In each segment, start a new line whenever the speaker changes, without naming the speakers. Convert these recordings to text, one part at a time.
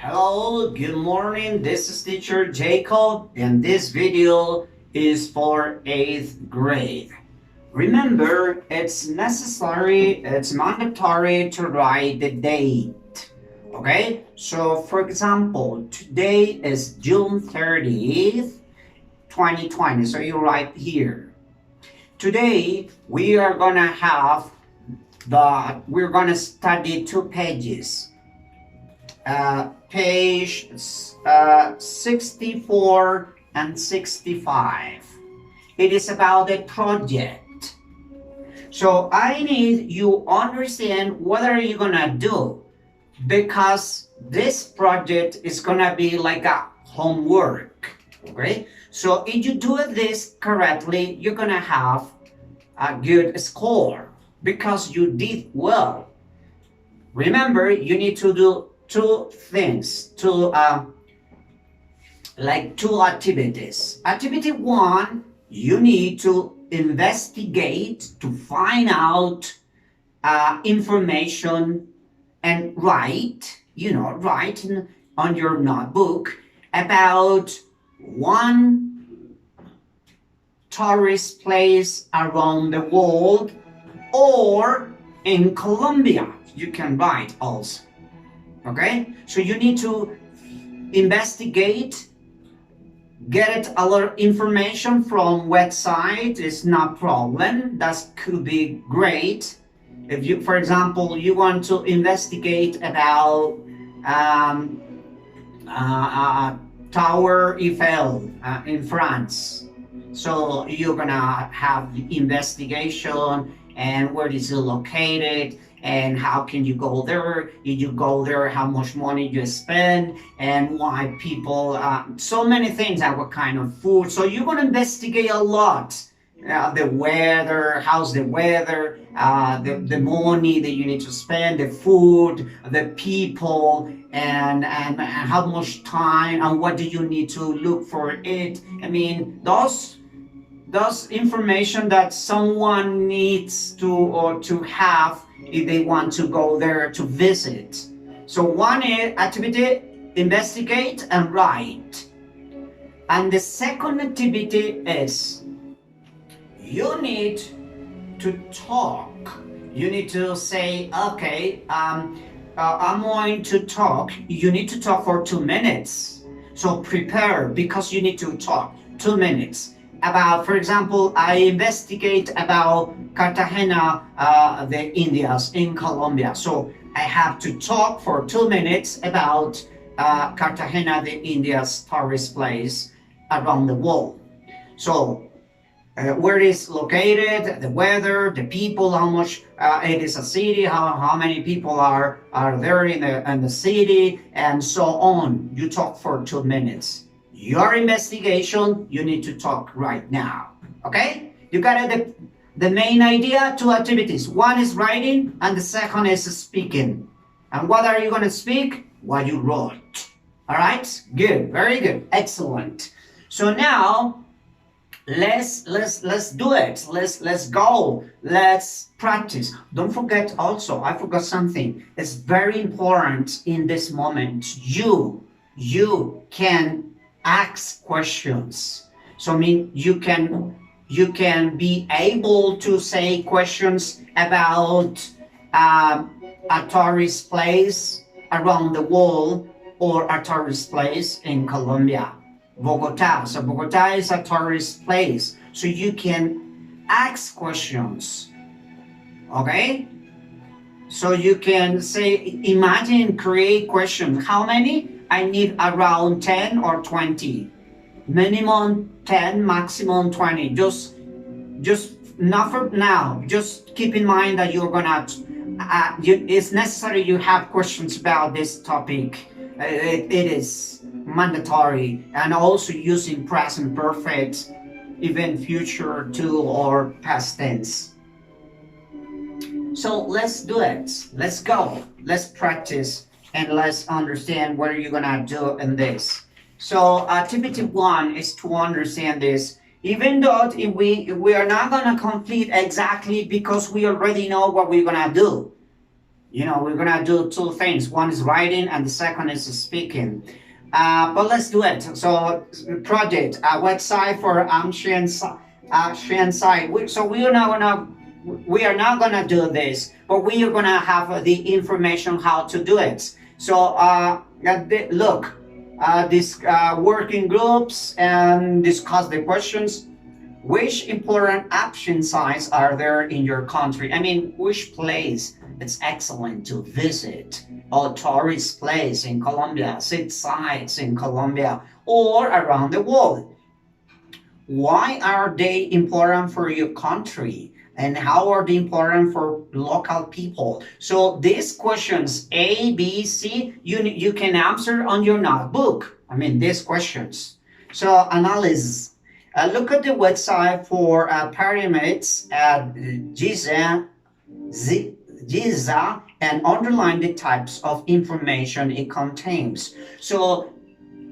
Hello, good morning. This is teacher Jacob, and this video is for 8th grade. Remember, it's necessary, it's mandatory to write the date. Okay? So, for example, today is June 30th, 2020. So, you write here. Today, we're gonna study 2 pages. Page 64 and 65. It is about a project. So I need you understand what are you gonna do, because this project is gonna be like a homework. Okay? So if you do this correctly, you're gonna have a good score because you did well. Remember, you need to do two things, two activities. Activity one, you need to investigate to find out information and write on your notebook about one tourist place around the world, or in Colombia. You can write also. Okay, so you need to investigate, get a lot of information from website. It's not problem. That could be great. If you, for example, you want to investigate about Tower Eiffel in France, so you're gonna have the investigation and where is it located, and how can you go there? Did you go there? How much money you spend, and why people? So many things. What kind of food? So you're gonna investigate a lot. The weather, how's the weather? The money that you need to spend, the food, the people, and how much time, and what do you need to look for it? I mean, those information that someone needs to have if they want to go there to visit. So one activity, investigate and write. And the second activity is you need to talk. You need to say, okay, I'm going to talk. You need to talk for 2 minutes. So prepare, because you need to talk 2 minutes. About, for example, I investigate about Cartagena, the Indias in Colombia. So I have to talk for 2 minutes about Cartagena, the Indias tourist place around the world. So where it is located, the weather, the people, how much it is a city, how many people are there in the city, and so on. You talk for 2 minutes. Your investigation, you need to talk right now. Okay? You got the main idea, 2 activities. One is writing, and the second is speaking. And what are you going to speak? What you wrote. All right? Good. Very good. Excellent. So now let's do it. Let's go. Let's practice. Don't forget also, I forgot something. It's very important in this moment. You can ask questions. So I mean, you can be able to say questions about a tourist place around the world, or a tourist place in Colombia, Bogota. So Bogota is a tourist place, so you can ask questions. Okay, so you can say, imagine, create questions. How many? I need around 10 or 20. Minimum 10, maximum 20. Just not for now. Just keep in mind that you're gonna, it's necessary you have questions about this topic. It is mandatory, and also using present perfect, even future too, or past tense. So let's do it. Let's go. Let's practice. And let's understand what are you gonna do in this. So activity one is to understand this. Even though we are not gonna complete exactly, because we already know what we're gonna do. We're gonna do two things. One is writing, and the second is speaking. But let's do it. So, project a website for ancient site. So we are not gonna do this, but we are gonna have the information how to do it. So, look, these working groups and discuss the questions. Which important action sites are there in your country? I mean, which place it's excellent to visit? Or tourist place in Colombia, city sites in Colombia, or around the world? Why are they important for your country? And how are they important for local people? So these questions, A, B, C, you can answer on your notebook. I mean, these questions. So analysis. Look at the website for pyramids at Giza and underline the types of information it contains. So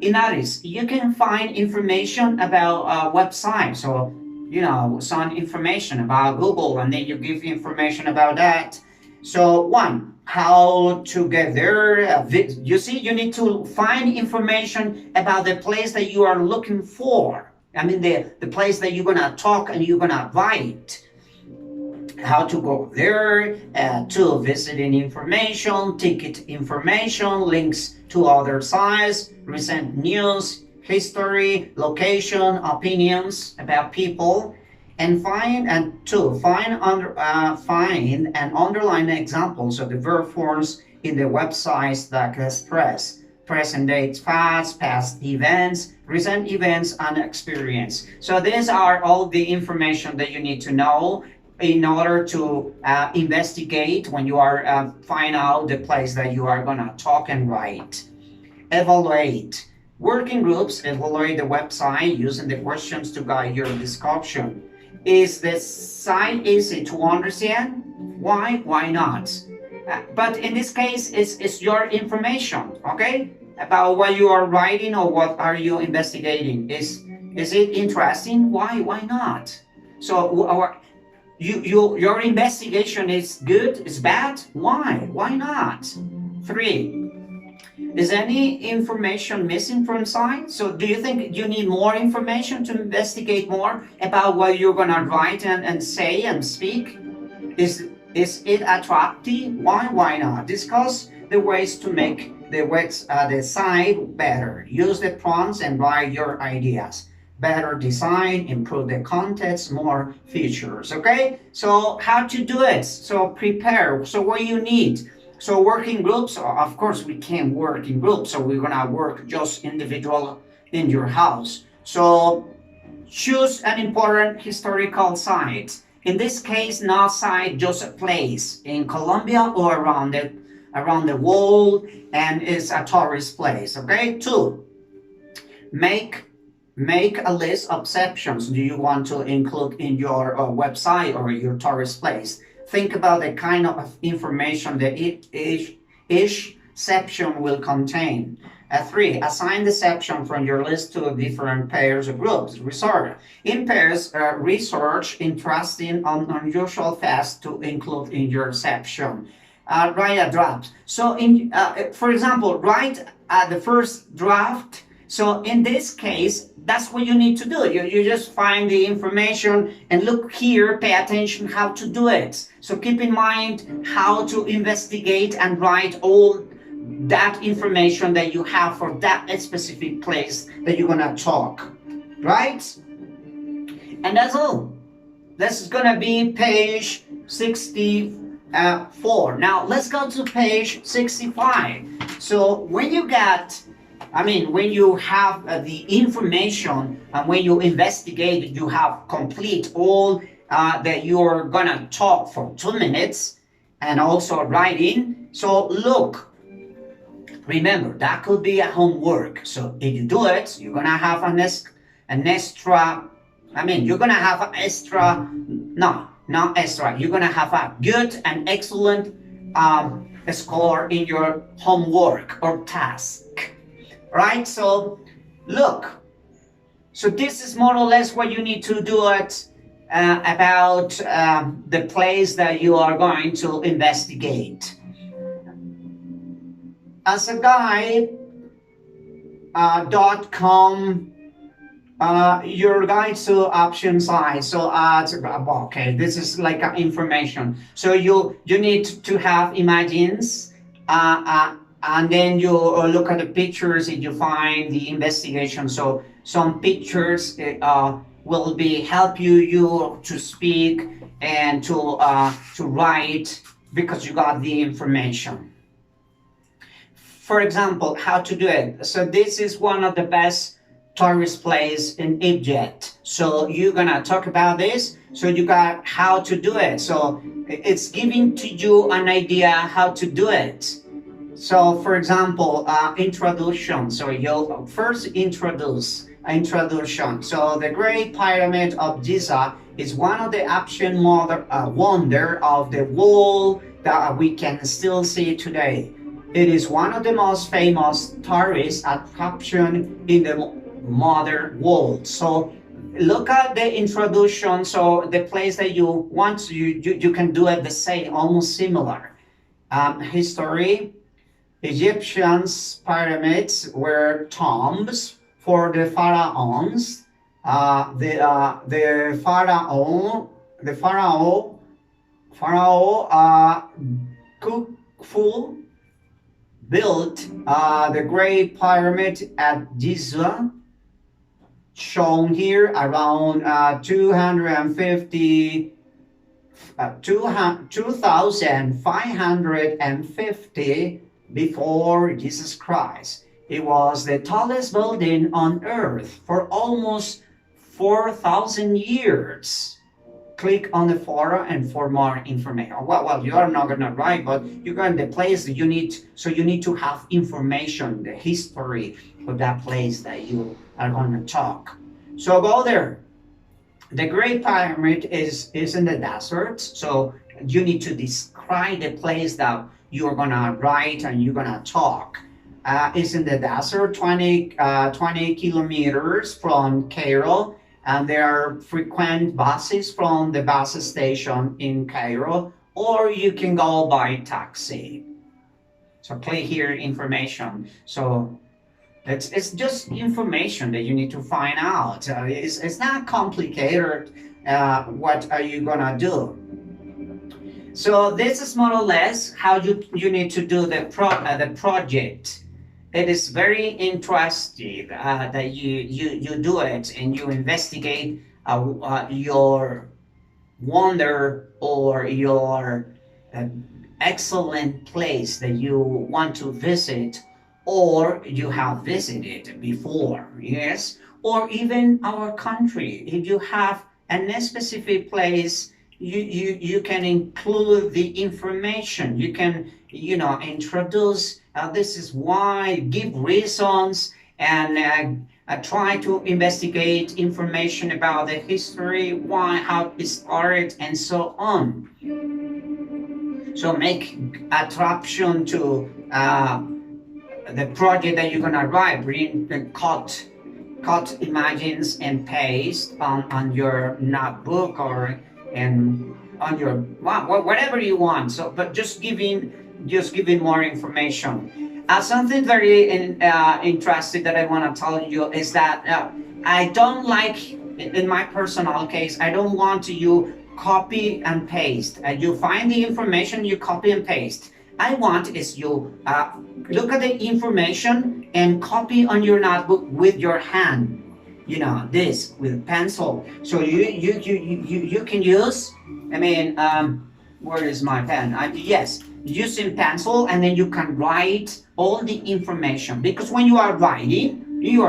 in Addis, you can find information about a website. So, some information about Google, and then you give information about that. So, one, how to get there. You see, you need to find information about the place that you are looking for. I mean, the place that you're gonna talk and you're gonna write. How to go there, to visiting information, ticket information, links to other sites, recent news, history, location, opinions about people, and find and underline examples of the verb forms in the websites that express present dates, past events, recent events, and experience. So these are all the information that you need to know in order to investigate when you are find out the place that you are gonna talk and write. Evaluate. Working groups evaluate the website using the questions to guide your discussion. Is the site easy to understand? Why? Why not? But in this case, it's your information, okay? About what you are writing or what are you investigating. Is it interesting? Why? Why not? So your investigation is good, is bad? Why? Why not? 3. Is any information missing from site? So do you think you need more information to investigate more about what you're gonna write and say and speak? Is it attractive? Why not? Discuss the ways to make the site better. Use the prompts and write your ideas. Better design, improve the context, more features. Okay, so how to do it? So prepare. So what you need? So working groups, of course we can't work in groups, so we're gonna work just individual in your house. So choose an important historical site. In this case, not site, just a place in Colombia or around the world, and it's a tourist place. Okay. 2. Make a list of sections do you want to include in your website or your tourist place. Think about the kind of information that each section will contain. 3. Assign the section from your list to different pairs or groups. Research. In pairs, research interesting and unusual facts to include in your section. Write a draft. So, for example, write the first draft. So in this case, that's what you need to do. You just find the information and look here, pay attention how to do it. So keep in mind how to investigate and write all that information that you have for that specific place that you're gonna talk, right? And that's all. This is gonna be page 64. Now let's go to page 65. So when you have the information and when you investigate, you have complete all that you're gonna talk for 2 minutes and also writing. So look, remember that could be a homework. So if you do it, you're gonna have you're gonna have an extra, no, not extra. You're gonna have a good and excellent score in your homework or task. Right? So look, so this is more or less what you need to do it about the place that you are going to investigate. as a guide, .com, your guide to option size. So okay, this is like information. So you need to have images, and then you look at the pictures and you find the investigation. So some pictures will be help you to speak and to write because you got the information. For example, how to do it. So this is one of the best tourist place in Egypt. So you're gonna talk about this. So you got how to do it. So it's giving to you an idea how to do it. So for example, introduction. So you'll first introduction. So the Great Pyramid of Giza is one of the ancient wonder of the world that we can still see today. It is one of the most famous tourist attraction in the modern world. So look at the introduction. So the place that you want to, you can do it the same, almost similar. History. Egyptians' pyramids were tombs for the pharaohs. The pharaoh Khufu built the Great Pyramid at Giza, shown here around 2550 before Jesus Christ. It was the tallest building on earth for almost 4,000 years. Click on the photo and for more information. Well, you are not gonna write, but you're going to the place that you need. So you need to have information, the history of that place that you are gonna talk. So go there. The Great Pyramid is in the desert. So you need to describe the place that you're gonna write and you're gonna talk. It's in the desert, 20 kilometers from Cairo, and there are frequent buses from the bus station in Cairo, or you can go by taxi. So click here, information. So it's just information that you need to find out. It's not complicated. What are you gonna do? So this is more or less how you need to do the project. It is very interesting that you do it and you investigate your wonder or your excellent place that you want to visit or you have visited before, yes? Or even our country. If you have a specific place, you can include the information. You can, introduce this is why, give reasons, and try to investigate information about the history, why, how it started, and so on. So make attraction to the project that you're gonna write. Bring the cut images and paste on your notebook or and on your whatever you want. So, but just giving more information. Something very interesting that I want to tell you is that I don't like, in my personal case, I don't want you copy and paste. You find the information, you copy and paste. I want is you look at the information and copy on your notebook with your hand. This with pencil. So you can use. Where is my pen? Yes, using pencil, and then you can write all the information, because when you are writing, you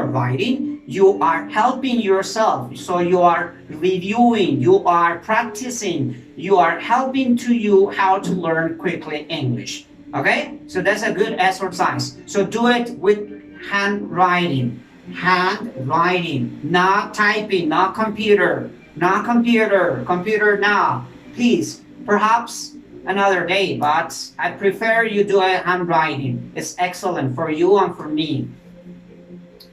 are helping yourself. So you are reviewing, you are practicing, you are helping to you how to learn quickly English. Okay, so that's a good exercise. So do it with handwriting, not typing, not computer now, please. Perhaps another day, but I prefer you do it handwriting. It's excellent for you and for me.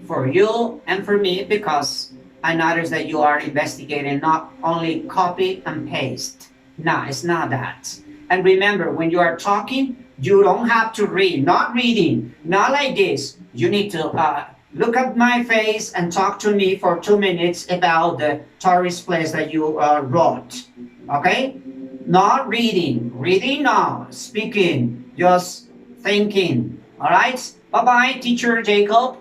For you and for me, because I notice that you are investigating, not only copy and paste. No, it's not that. And remember, when you are talking, You don't have to read, not reading, not like this. You need to look at my face and talk to me for 2 minutes about the tourist place that you wrote. Okay? Not reading. Reading, no. Speaking, just thinking. All right? Bye bye, teacher Jacob.